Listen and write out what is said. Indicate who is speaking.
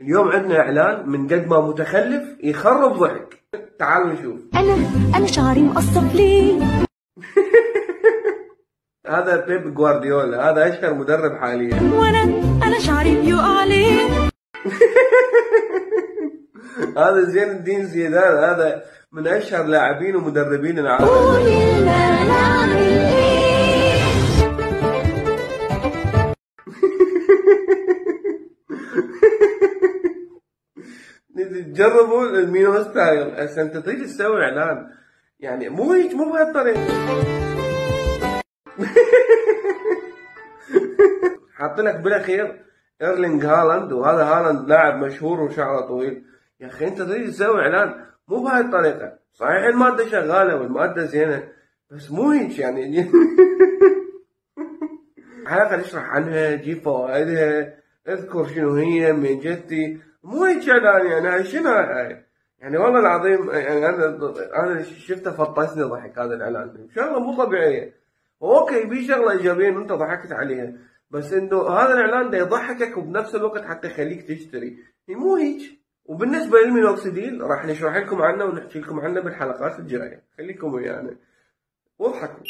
Speaker 1: اليوم عندنا اعلان من قد ما متخلف يخرب ضحك. تعالوا نشوف.
Speaker 2: انا شعري مقصف ليه؟
Speaker 1: هذا بيب جوارديولا، هذا اشهر مدرب حاليا.
Speaker 2: انا شعري بيقع ليه؟
Speaker 1: هذا زين الدين زيدان، هذا من اشهر لاعبين ومدربين العالم.
Speaker 2: قولي لنا نعمل ايه؟
Speaker 1: جربوا المينو ستايل عشان انت تيجي تسوي اعلان، يعني مو هيك، مو بهالطريقه. حاط لك بالاخير ايرلينج هالاند، وهذا هالاند لاعب مشهور وشعره طويل. يا اخي انت تريد تسوي اعلان مو بهالطريقه. صحيح الماده شغاله والماده زينه، بس مو هيك يعني. على الاقل اشرح عنها، جيب فوائدها، اذكر شنو هي من جدتي. مو هيك اعلان يعني. هاي شنو هاي؟ يعني والله العظيم يعني انا شفته فطسني ضحك هذا الاعلان. شغله مو طبيعيه. اوكي في شغله ايجابيه وانت ضحكت عليها، بس انه هذا الاعلان ده يضحكك وبنفس الوقت حتى يخليك تشتري. هي مو هيك. وبالنسبه للمينوكسيديل راح نشرح لكم عنه ونحكي لكم عنه بالحلقات الجايه. خليكم ويانا واضحكوا.